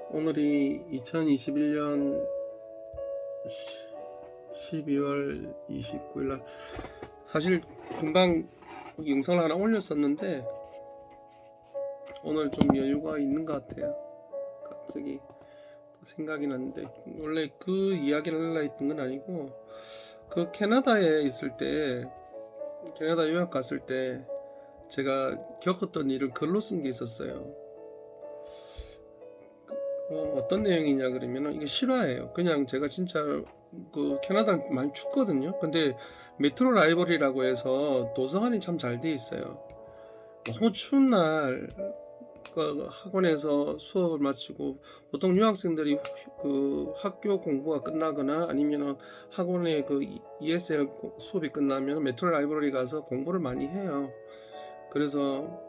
오늘이 2021년 12월 29일 날 사실 금방 영상을 하나 올렸었는데 오늘 좀 여유가 있는 것 같아요. 갑자기 생각이 났는데 원래 그 이야기를 하려 했던 건 아니고 그 캐나다에 있을 때 캐나다 유학 갔을 때 제가 겪었던 일을 글로 쓴 게 있었어요. 어떤 내용이냐 그러면은 이게 실화예요. 그냥 제가 진짜 그 캐나다 많이 춥거든요. 근데 메트로 라이브러리라고 해서 도서관이 참 잘 돼 있어요. 너무 추운 날 그 학원에서 수업을 마치고 보통 유학생들이 그 학교 공부가 끝나거나 아니면은 학원의 그 ESL 수업이 끝나면 메트로 라이브러리 가서 공부를 많이 해요. 그래서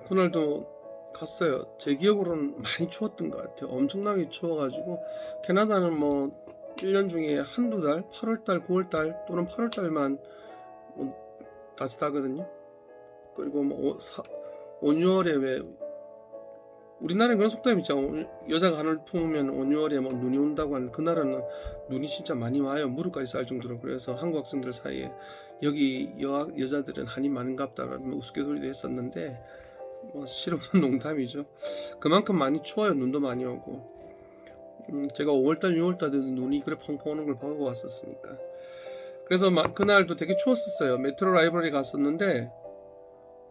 그날도 갔어요. 제 기억으로는 많이 추웠던 것 같아요. 엄청나게 추워가지고 캐나다는 뭐 1년 중에 한두 달, 8월달, 9월달 또는 8월달만 따뜻하거든요. 그리고 뭐 5, 6월에 왜 우리나라에 그런 속담이 있잖아. 여자가 한을 품으면 5, 6월에 뭐 눈이 온다고 하는 그나라는 눈이 진짜 많이 와요. 무릎까지 쌀 정도로. 그래서 한국 학생들 사이에 여기 여자들은 한이 많은갑다라는 우스갯소리도 했었는데 뭐 실은 농담이죠. 그만큼 많이 추워요. 눈도 많이 오고. 제가 5월달, 6월달에도 눈이 그래 펑펑 오는 걸 보고 왔었으니까. 그래서 그날도 되게 추웠었어요. 메트로 라이브러리 갔었는데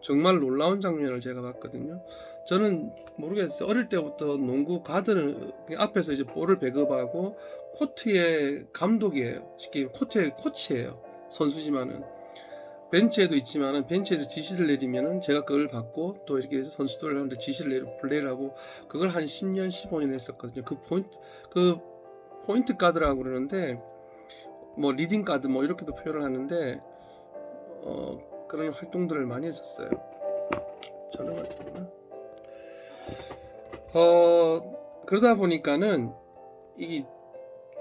정말 놀라운 장면을 제가 봤거든요. 저는 모르겠어요. 어릴 때부터 농구 가드는 앞에서 이제 볼을 배급하고 코트의 감독이에요. 쉽게 코트의 코치예요. 선수지만은 벤치에도 있지만은 벤치에서 지시를 내리면은 제가 그걸 받고 또 이렇게 선수들한테 지시를 내리고 플레이를 하고 그걸 한 10년, 15년 했었거든요. 그 포인트 가드라고 그러는데 뭐 리딩 가드 뭐 이렇게도 표현을 하는데 그런 활동들을 많이 했었어요. 저는 그러다 보니까는 이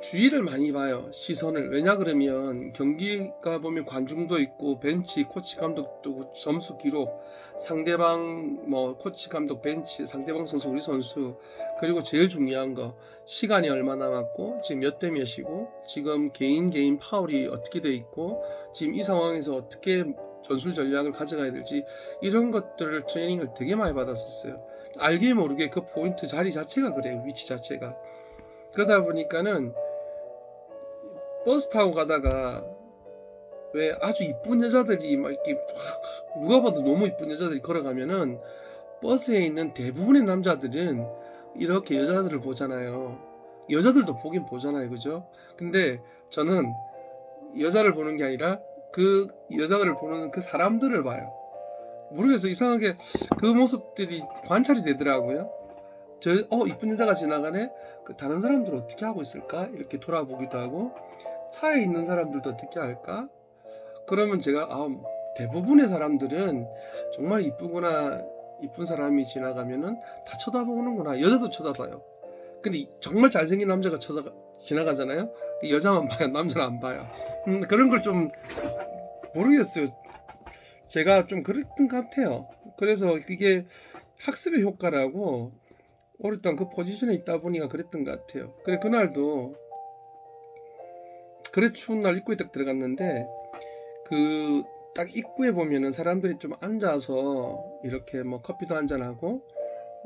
주의를 많이 봐요. 시선을. 왜냐 그러면 경기가 보면 관중도 있고 벤치, 코치 감독도 있고 점수 기록, 상대방 뭐 코치 감독 벤치, 상대방 선수 우리 선수 그리고 제일 중요한 거 시간이 얼마 남았고 지금 몇 대 몇이고 지금 개인 파울이 어떻게 돼 있고 지금 이 상황에서 어떻게 전술 전략을 가져가야 될지 이런 것들을 트레이닝을 되게 많이 받았었어요. 알게 모르게 그 포인트 자리 자체가 그래요. 위치 자체가. 그러다 보니까는 버스 타고 가다가 왜 아주 이쁜 여자들이 막 이렇게 누가 봐도 너무 이쁜 여자들이 걸어가면은 버스에 있는 대부분의 남자들은 이렇게 여자들을 보잖아요. 여자들도 보긴 보잖아요. 그죠? 근데 저는 여자를 보는 게 아니라 그 여자들을 보는 그 사람들을 봐요. 모르겠어요. 이상하게 그 모습들이 관찰이 되더라고요. 이쁜 여자가 지나가네? 그 다른 사람들 어떻게 하고 있을까? 이렇게 돌아보기도 하고 차에 있는 사람들도 어떻게 할까? 그러면 제가 대부분의 사람들은 정말 이쁘거나 이쁜 사람이 지나가면은 다 쳐다보는구나. 여자도 쳐다봐요. 근데 정말 잘생긴 남자가 지나가잖아요. 여자만 봐요. 남자는 안 봐요. 그런 걸 좀 모르겠어요. 제가 좀 그랬던 것 같아요. 그래서 이게 학습의 효과라고 어렸던 그 포지션에 있다 보니까 그랬던 것 같아요. 그래 그날도 그래 추운 날 입구에 딱 들어갔는데 그 딱 입구에 보면은 사람들이 좀 앉아서 이렇게 뭐 커피도 한잔 하고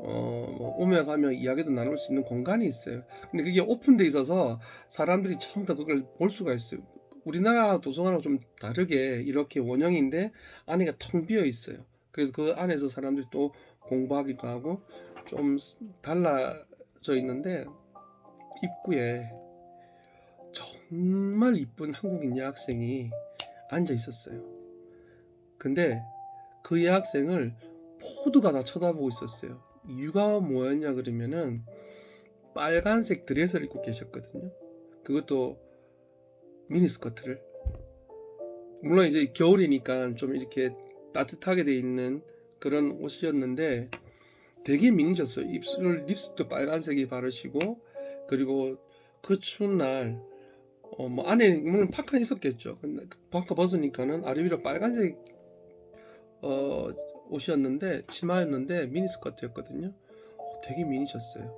뭐 오며 가며 이야기도 나눌 수 있는 공간이 있어요. 근데 그게 오픈돼 있어서 사람들이 처음 다 그걸 볼 수가 있어요. 우리나라 도서관하고 좀 다르게 이렇게 원형인데 안에가 텅 비어 있어요. 그래서 그 안에서 사람들이 또 공부하기도 하고 좀 달라져 있는데 입구에 정말 이쁜 한국인 여학생이 앉아 있었어요. 근데 그 여학생을 모두가 다 쳐다보고 있었어요. 이유가 뭐였냐 그러면은 빨간색 드레스를 입고 계셨거든요. 그것도 미니스커트를. 물론 이제 겨울이니까 좀 이렇게 따뜻하게 돼 있는 그런 옷이었는데 되게 미니셨어요. 립스틱도 빨간색이 바르시고 그리고 그 추운 날 뭐 안에 물론 파카는 있었겠죠. 근데 파카 벗으니까는 아래 위로 빨간색 옷이었는데 치마였는데 미니스커트였거든요. 되게 미니셨어요.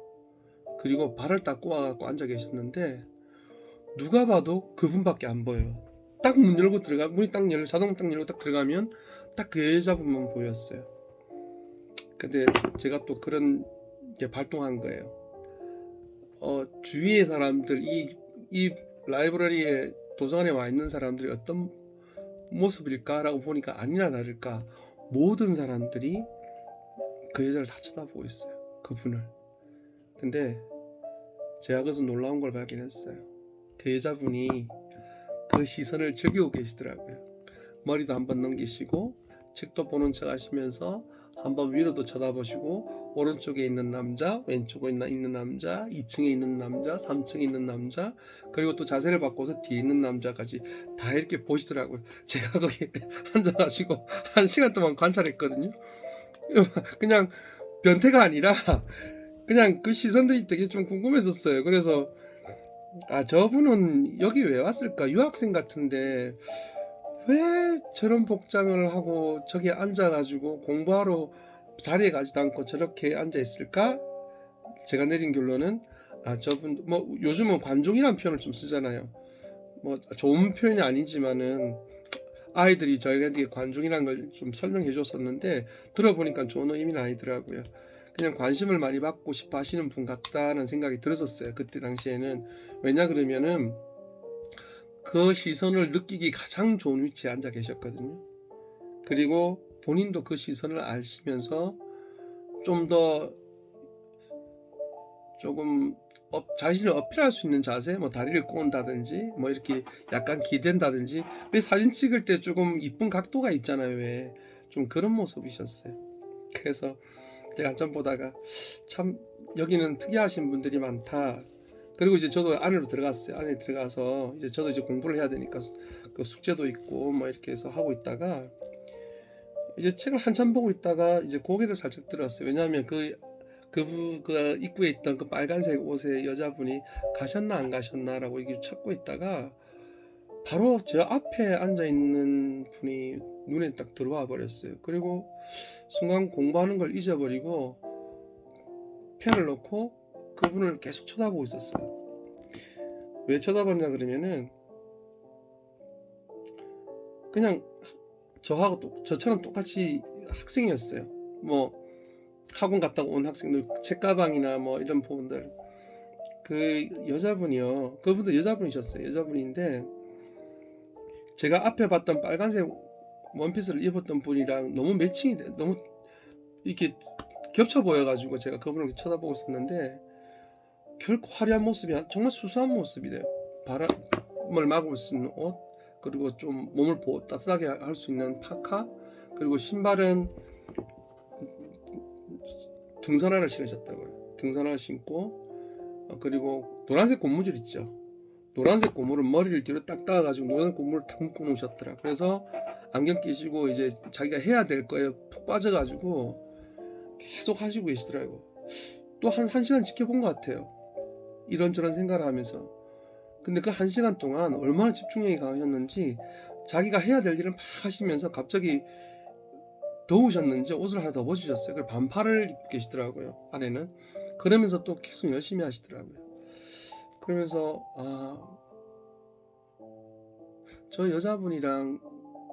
그리고 발을 딱 꼬아갖고 앉아 계셨는데 누가 봐도 그분밖에 안 보여요. 딱 문 열고 들어가 문이 딱 열려 자동 딱 열고 딱 들어가면 딱 그 여자분만 보였어요. 근데 제가 또 그런 게 발동한 거예요. 주위의 사람들 이 라이브러리에 도서관에 와 있는 사람들이 어떤 모습일까라고 보니까 아니나 다를까 모든 사람들이 그 여자를 다 쳐다보고 있어요. 그분을. 근데 제가 거기서 놀라운 걸 발견했어요. 그 여자분이 그 시선을 즐기고 계시더라고요. 머리도 한번 넘기시고 책도 보는 척 하시면서 한번 위로도 쳐다보시고 오른쪽에 있는 남자, 왼쪽에 있는 남자, 2층에 있는 남자, 3층에 있는 남자, 그리고 또 자세를 바꿔서 뒤에 있는 남자까지 다 이렇게 보시더라고요. 제가 거기 앉아가지고 1시간 동안 관찰했거든요. 그냥 변태가 아니라 그냥 그 시선들이 되게 좀 궁금했었어요. 그래서 저분은 여기 왜 왔을까? 유학생 같은데 왜 저런 복장을 하고 저기 앉아가지고 공부하러 자리에 가지도 않고 저렇게 앉아 있을까? 제가 내린 결론은 저분 뭐 요즘은 관종이라는 표현을 좀 쓰잖아요. 뭐 좋은 표현이 아니지만은 아이들이 저희한테 관종이라는 걸 좀 설명해 줬었는데 들어보니까 좋은 의미는 아니더라고요. 그냥 관심을 많이 받고 싶어 하시는 분 같다는 생각이 들었었어요. 그때 당시에는. 왜냐 그러면은 그 시선을 느끼기 가장 좋은 위치에 앉아 계셨거든요. 그리고 본인도 그 시선을 아시면서 좀 더 조금 자신을 어필할 수 있는 자세, 뭐 다리를 꼬은다든지 뭐 이렇게 약간 기댄다든지, 왜 사진 찍을 때 조금 이쁜 각도가 있잖아요. 왜 좀 그런 모습이셨어요. 그래서 제가 한참 보다가 참 여기는 특이하신 분들이 많다. 그리고 이제 저도 안으로 들어갔어요. 안에 들어가서 이제 저도 이제 공부를 해야 되니까 그 숙제도 있고 뭐 이렇게 해서 하고 있다가 이제 책을 한참 보고 있다가 이제 고개를 살짝 들었어요. 왜냐하면 그 입구에 있던 그 빨간색 옷의 여자분이 가셨나 안 가셨나라고 이게 찾고 있다가 바로 제 앞에 앉아 있는 분이 눈에 딱 들어와 버렸어요. 그리고 순간 공부하는 걸 잊어버리고 펜을 놓고 그분을 계속 쳐다보고 있었어요. 왜 쳐다봤냐 그러면은 그냥 저처럼 똑같이 학생이었어요. 뭐 학원 갔다가 온 학생들 책가방이나 뭐 이런 부분들, 그 여자분이요. 그분도 여자분이셨어요. 여자분인데 제가 앞에 봤던 빨간색 원피스를 입었던 분이랑 너무 매칭이 돼, 너무 이렇게 겹쳐 보여가지고 제가 그분을 쳐다보고 있었는데 결코 화려한 모습이 정말 수수한 모습이래요. 바람을 막을 수 있는 옷, 그리고 좀 몸을 따뜻하게 할 수 있는 파카, 그리고 신발은 등산화를 신으셨다고요. 등산화 신고 그리고 노란색 고무줄 있죠. 노란색 고무를 머리를 뒤로 딱 따가지고 노란색 고무를 탁 묶어 놓으셨더라. 그래서 안경 끼시고 이제 자기가 해야 될 거에 푹 빠져가지고 계속 하시고 계시더라고. 또 한 시간 지켜본 것 같아요. 이런저런 생각을 하면서. 근데 그 1시간 동안 얼마나 집중력이 강하셨는지 자기가 해야 될 일을 막 하시면서 갑자기 더우셨는지 옷을 하나 더 벗으셨어요. 그리고 반팔을 입고 계시더라고요. 안에는. 그러면서 또 계속 열심히 하시더라고요. 그러면서 저 여자분이랑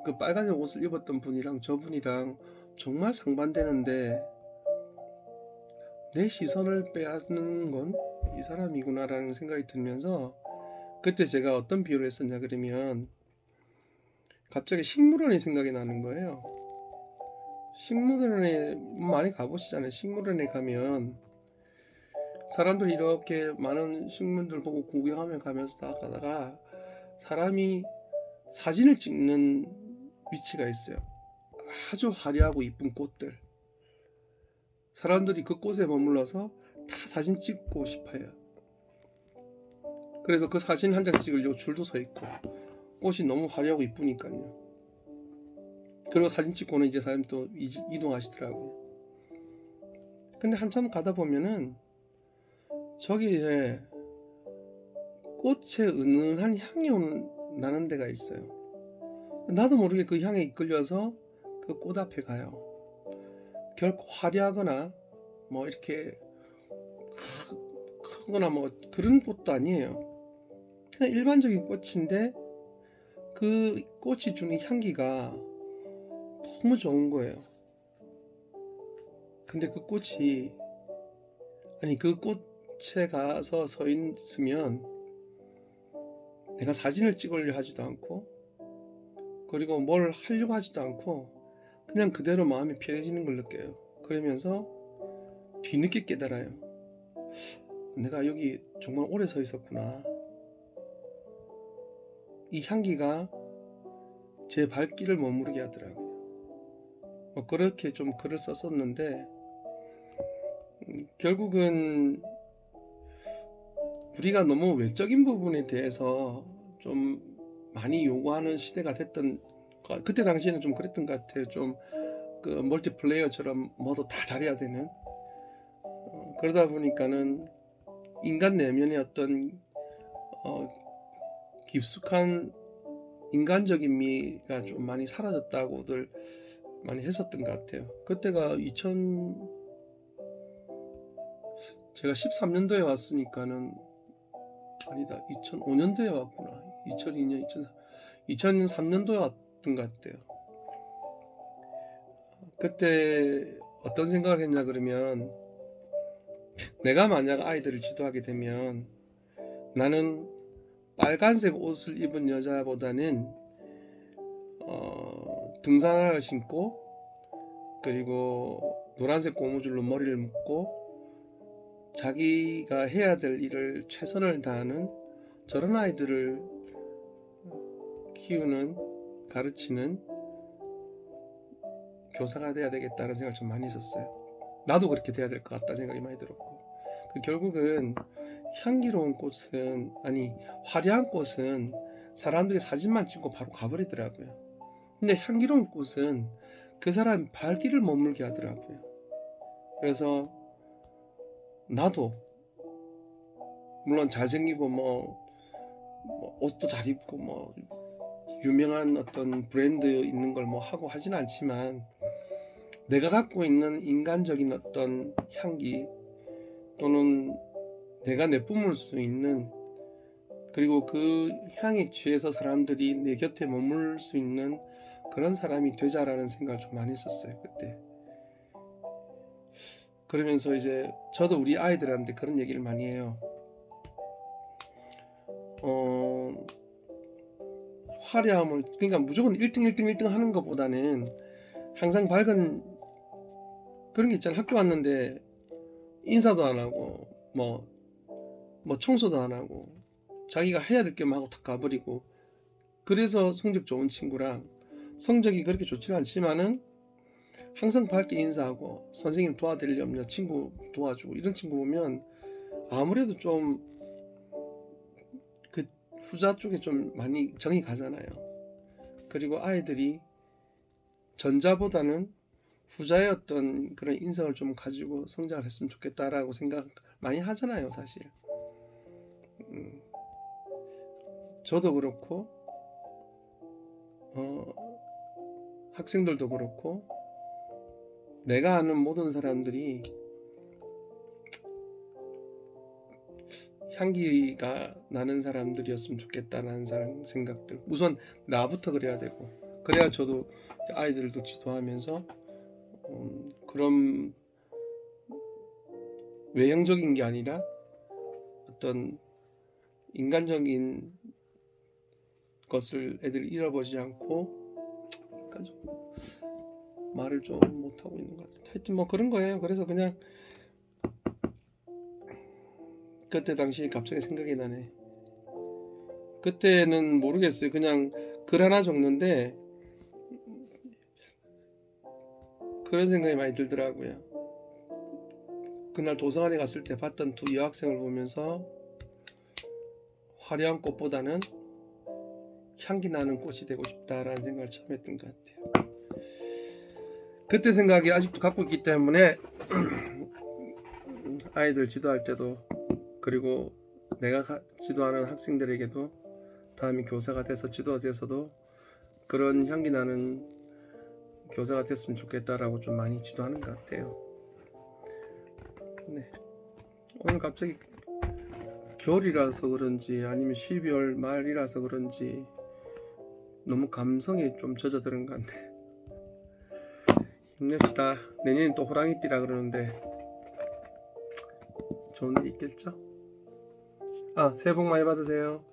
그 빨간색 옷을 입었던 분이랑 저분이랑 정말 상반되는데 내 시선을 빼앗는 건 이 사람이구나라는 생각이 들면서 그때 제가 어떤 비유를 했었냐 그러면 갑자기 식물원이 생각이 나는 거예요. 식물원에 많이 가보시잖아요. 식물원에 가면 사람들이 이렇게 많은 식물들 보고 구경하며 가면서 딱 가다가 사람이 사진을 찍는 위치가 있어요. 아주 화려하고 이쁜 꽃들. 사람들이 그 꽃에 머물러서 다 사진 찍고 싶어요. 그래서 그 사진 한 장 찍으려고 줄도 서 있고 꽃이 너무 화려하고 이쁘니까요. 그리고 사진 찍고는 이제 사람이 또 이동하시더라고요. 근데 한참 가다 보면은 저기에 꽃의 은은한 향이 나는 데가 있어요. 나도 모르게 그 향에 이끌려서 그 꽃 앞에 가요. 결코 화려하거나 뭐 이렇게 크거나 뭐 그런 꽃도 아니에요. 그냥 일반적인 꽃인데 그 꽃이 주는 향기가 너무 좋은 거예요. 근데 그 꽃이, 아니 그 꽃에 가서 서 있으면 내가 사진을 찍으려 하지도 않고, 그리고 뭘 하려고 하지도 않고 그냥 그대로 마음이 편해지는 걸 느껴요. 그러면서 뒤늦게 깨달아요. 내가 여기 정말 오래 서 있었구나. 이 향기가 제 발길을 머무르게 하더라고요. 뭐 그렇게 좀 글을 썼었는데, 결국은 우리가 너무 외적인 부분에 대해서 좀 많이 요구하는 시대가 됐던, 그때 당시에는 좀 그랬던 것 같아요. 좀 그 멀티플레이어처럼 뭐도 다 잘해야 되는, 그러다 보니까는 인간 내면의 어떤 깊숙한 인간적인 미가 좀 많이 사라졌다고들 많이 했었던 것 같아요. 그때가 제가 13년도에 왔으니까는, 아니다, 2005년도에 왔구나. 2002년 2003년도에 왔던 것 같아요. 그때 어떤 생각을 했냐 그러면, 내가 만약 아이들을 지도하게 되면 나는 빨간색 옷을 입은 여자보다는 등산화를 신고, 그리고 노란색 고무줄로 머리를 묶고 자기가 해야 될 일을 최선을 다하는 저런 아이들을 키우는, 가르치는 교사가 돼야 되겠다는 생각을 좀 많이 했었어요. 나도 그렇게 돼야 될 것 같다 생각이 많이 들었고, 결국은 향기로운 꽃은, 아니 화려한 꽃은 사람들이 사진만 찍고 바로 가버리더라고요. 근데 향기로운 꽃은 그 사람 발길을 머물게 하더라고요. 그래서 나도 물론 잘생기고 뭐 옷도 잘 입고 뭐 유명한 어떤 브랜드 있는 걸 뭐 하고 하진 않지만, 내가 갖고 있는 인간적인 어떤 향기, 또는 내가 내뿜을 수 있는, 그리고 그 향에 취해서 사람들이 내 곁에 머물 수 있는 그런 사람이 되자라는 생각을 좀 많이 했었어요, 그때. 그러면서 이제 저도 우리 아이들한테 그런 얘기를 많이 해요. 화려함을, 그러니까 무조건 1등 하는 것보다는 항상 밝은 그런 게 있잖아. 학교 왔는데 인사도 안 하고 뭐 청소도 안 하고 자기가 해야 될 게만 하고 탁 가버리고, 그래서 성적 좋은 친구랑 성적이 그렇게 좋지는 않지만은 항상 밝게 인사하고 선생님 도와드리려면 친구 도와주고, 이런 친구 보면 아무래도 좀 그 후자 쪽에 좀 많이 정이 가잖아요. 그리고 아이들이 전자보다는 후자의 어떤 그런 인성을 좀 가지고 성장을 했으면 좋겠다라고 생각 많이 하잖아요, 사실. 저도 그렇고 학생들도 그렇고 내가 아는 모든 사람들이 향기가 나는 사람들이었으면 좋겠다는 생각들, 우선 나부터 그래야 되고, 그래야 저도 아이들도 지도하면서 그런 외형적인 게 아니라 어떤 인간적인 것을 애들이 잃어버리지 않고, 말을 좀 못하고 있는 것 같아요. 하여튼 뭐 그런 거예요. 그래서 그냥 그때 당시 갑자기 생각이 나네. 그때는 모르겠어요. 그냥 글 하나 적는데 그런 생각이 많이 들더라고요. 그날 도서관에 갔을 때 봤던 두 여학생을 보면서 화려한 꽃보다는 향기 나는 꽃이 되고 싶다라는 생각을 처음 했던 것 같아요. 그때 생각이 아직도 갖고 있기 때문에 아이들 지도할 때도, 그리고 내가 지도하는 학생들에게도, 다음에 교사가 돼서 지도가 돼서도 그런 향기 나는 교사가 됐으면 좋겠다라고 좀 많이 지도하는 것 같아요. 네. 오늘 갑자기 겨울이라서 그런지 아니면 12월 말이라서 그런지 너무 감성에 좀 젖어드는 것 같네. 힘냅시다. 내년엔 또 호랑이띠라 그러는데 좋은 일 있겠죠? 새해 복 많이 받으세요.